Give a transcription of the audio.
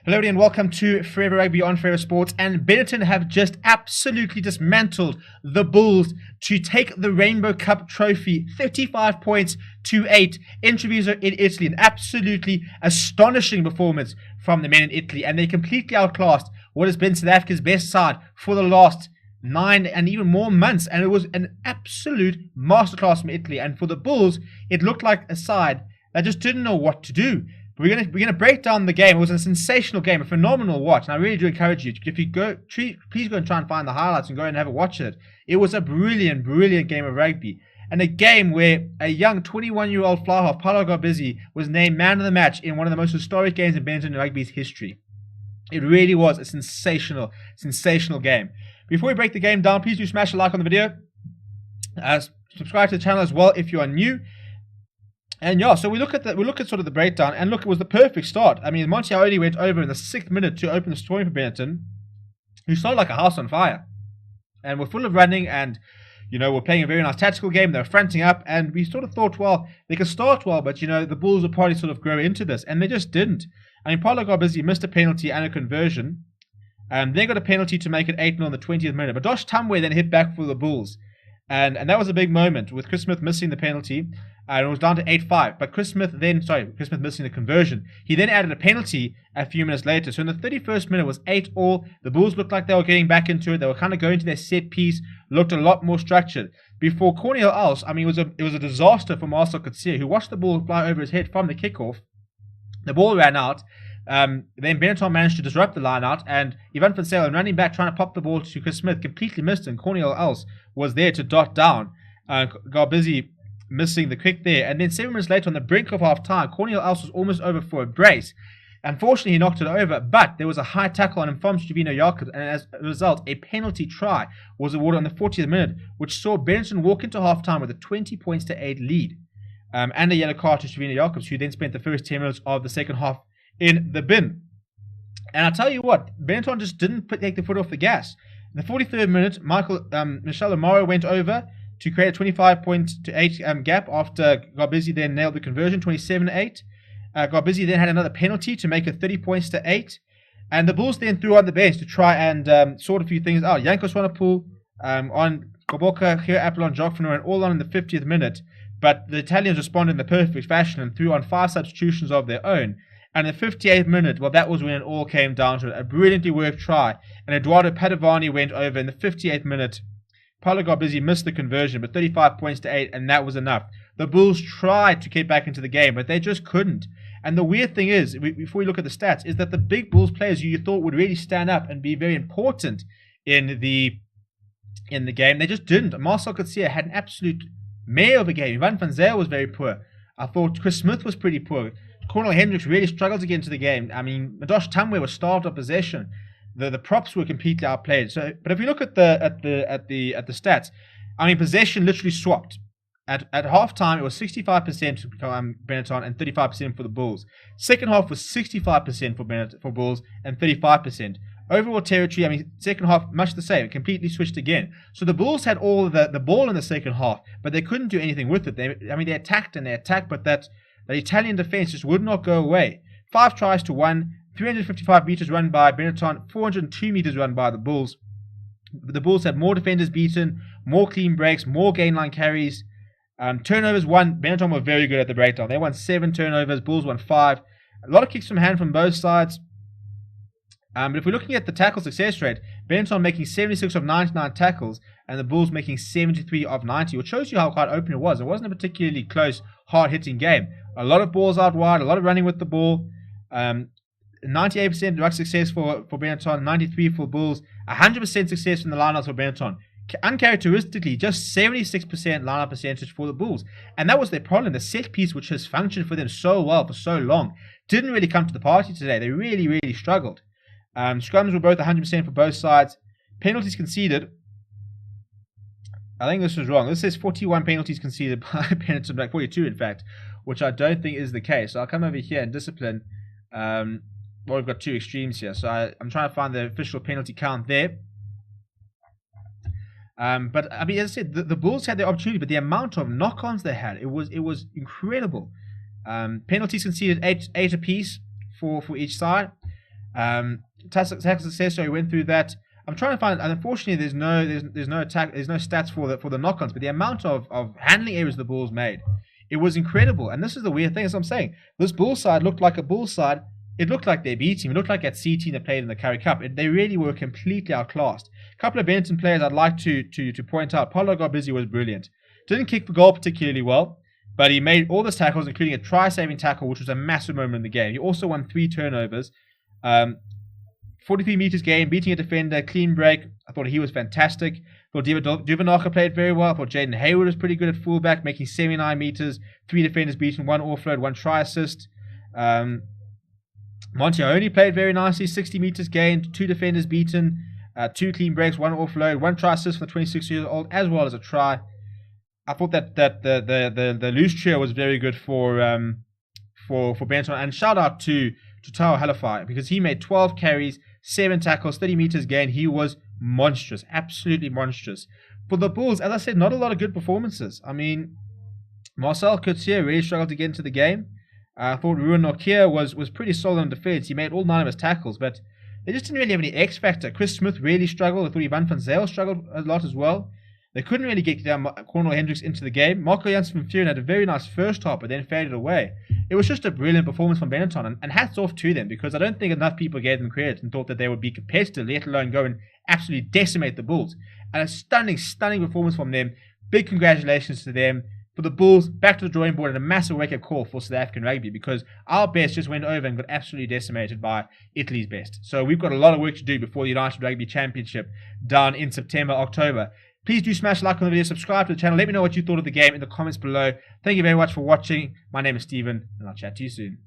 Hello and welcome to Forever Rugby on Forever Sports. And Benetton have just absolutely dismantled the Bulls to take the Rainbow Cup trophy, 35 points to 8 in Treviso in Italy. An absolutely astonishing performance from the men in Italy, and they completely outclassed what has been South Africa's best side for the last 9 and even more months. And it was an absolute masterclass from Italy. And for the Bulls, it looked like a side that just didn't know what to do. We're gonna break down the game. It was a sensational game, a phenomenal watch, and I really do encourage you, if you go, please go and try and find the highlights and go and have a watch of it. It was a brilliant game of rugby, and a game where a young 21-year-old fly half, Paulo Garbizzi, was named man of the match in one of the most historic games in Benetton rugby's history. It really was a sensational game. Before we break the game down, please do smash a like on the video. Subscribe to the channel as well if you are new. And yeah, so we look at sort of the breakdown, and look, it was the perfect start. I mean, Monty only went over in the 6th minute to open the scoring for Benetton, who started like a house on fire, and were full of running, and were playing a very nice tactical game. They were fronting up, and we sort of thought, well, they could start well, but the Bulls would probably sort of grow into this, and they just didn't. I mean, Paulo Garbizzi missed a penalty and a conversion, and then got a penalty to make it 8-0 in the 20th minute. But Josh Tumwe then hit back for the Bulls, and that was a big moment with Chris Smith missing the penalty. And it was down to 8-5, but Chris Smith missing the conversion. He then added a penalty a few minutes later. So in the 31st minute, it was 8-all. The Bulls looked like they were getting back into it. They were kind of going to their set piece, looked a lot more structured. Before Cornel Else, I mean, it was a disaster for Marcel Coetzee, who watched the ball fly over his head from the kickoff. The ball ran out. Then Benetton managed to disrupt the line out, and Ivan van Salen, running back, trying to pop the ball to Chris Smith, completely missed, and Cornel Else was there to dot down. Garbizzi missing the kick there, and then 7 minutes later on the brink of half time, Cornel Else was almost over for a brace. Unfortunately, he knocked it over, but there was a high tackle on him from Stevino Jacobs, and as a result, a penalty try was awarded on the 40th minute, which saw Benetton walk into half time with a 20 points to 8 lead, and a yellow card to Stevino Jacobs, who then spent the first 10 minutes of the second half in the bin. And I'll tell you what, Benetton just didn't take the foot off the gas. In the 43rd minute, Michel Amaro went over to create a 25 points to 8 gap after Garbizzi then nailed the conversion, 27-8. Garbizzi then had another penalty to make it 30 points to 8. And the Bulls then threw on the bench to try and sort a few things out. Janko Swanepoel on Goboka, Geo Apollon, Jacques Van Rooyen, all on in the 50th minute. But the Italians responded in the perfect fashion and threw on 5 substitutions of their own. And in the 58th minute, well, that was when it all came down to it. A brilliantly worked try. And Eduardo Padovani went over in the 58th minute. Paulo Garbizzi missed the conversion, but 35 points to 8, and that was enough. The Bulls tried to get back into the game, but they just couldn't. And the weird thing is, before we look at the stats, is that the big Bulls players who you thought would really stand up and be very important in the game, they just didn't. Marcel Coetzee had an absolute mare of a game. Ivan van Zyl was very poor. I thought Chris Smith was pretty poor. Cornel Hendricks really struggled to get into the game. I mean, Josh Tumwe was starved of possession. The props were completely outplayed. So, but if you look at the stats, I mean, possession literally swapped. At halftime, it was 65% for Benetton and 35% for the Bulls. Second half was 65% for Bulls and 35%. Overall territory, I mean, second half much the same. It completely switched again. So the Bulls had all of the ball in the second half, but they couldn't do anything with it. They attacked, but that Italian defense just would not go away. 5 tries to 1. 355 meters run by Benetton, 402 meters run by the Bulls. The Bulls had more defenders beaten, more clean breaks, more gain line carries. Turnovers won. Benetton were very good at the breakdown. They won 7 turnovers. Bulls won 5. A lot of kicks from hand from both sides. But if we're looking at the tackle success rate, Benetton making 76 of 99 tackles, and the Bulls making 73 of 90, which shows you how quite open it was. It wasn't a particularly close, hard-hitting game. A lot of balls out wide, a lot of running with the ball. 98% ruck success for Benetton, 93% for Bulls, 100% success from the lineouts for Benetton. Uncharacteristically, just 76% lineout percentage for the Bulls. And that was their problem. The set piece, which has functioned for them so well for so long, didn't really come to the party today. They really struggled. Scrums were both 100% for both sides. Penalties conceded. I think this was wrong. This says 41 penalties conceded by Benetton, like 42 in fact, which I don't think is the case. So I'll come over here and discipline. Well, we've got 2 extremes here, so I'm trying to find the official penalty count there. But I mean, as I said, the Bulls had the opportunity, but the amount of knock-ons they had, it was incredible. Penalties conceded 8 apiece for each side. Tackle success, so he went through that. I'm trying to find. Unfortunately, there's no stats for the knock-ons, but the amount of handling errors the Bulls made, it was incredible. And this is the weird thing, as I'm saying, this Bulls side looked like a Bulls side. It looked like their B team. It looked like that C team that played in the Currie Cup. They really were completely outclassed. A couple of Benetton players I'd like to point out. Paulo Garbizzi was brilliant. Didn't kick the goal particularly well, but he made all the tackles, including a try-saving tackle, which was a massive moment in the game. He also won 3 turnovers. 43 meters gain, beating a defender, clean break. I thought he was fantastic. I thought Duvanaka played very well. I thought Jaden Hayward was pretty good at fullback, making 79 meters, 3 defenders beaten, 1 offload, 1 try assist. Montione played very nicely, 60 meters gained, 2 defenders beaten, 2 clean breaks, 1 offload, 1 try assist for the 26-year-old, as well as a try. I thought that the loose trio was very good for Benetton, and shout out to Tao Halifai, because he made 12 carries, 7 tackles, 30 meters gain. He was monstrous, absolutely monstrous. For the Bulls, as I said, not a lot of good performances. I mean, Marcel Coetzee really struggled to get into the game. I thought Ruben Nokia was pretty solid in defense. He made all 9 of his tackles, but they just didn't really have any X factor. Chris Smith really struggled. I thought Ivan van Zyl struggled a lot as well. They couldn't really get Cornel Hendricks into the game. Marco Janssen van Vuren had a very nice first half, but then faded away. It was just a brilliant performance from Benetton, and hats off to them, because I don't think enough people gave them credit and thought that they would be competitive, let alone go and absolutely decimate the Bulls. And a stunning performance from them. Big congratulations to them. For the Bulls, back to the drawing board, and a massive wake-up call for South African rugby, because our best just went over and got absolutely decimated by Italy's best. So we've got a lot of work to do before the United Rugby Championship down in September, October. Please do smash like on the video, subscribe to the channel, let me know what you thought of the game in the comments below. Thank you very much for watching. My name is Steven, and I'll chat to you soon.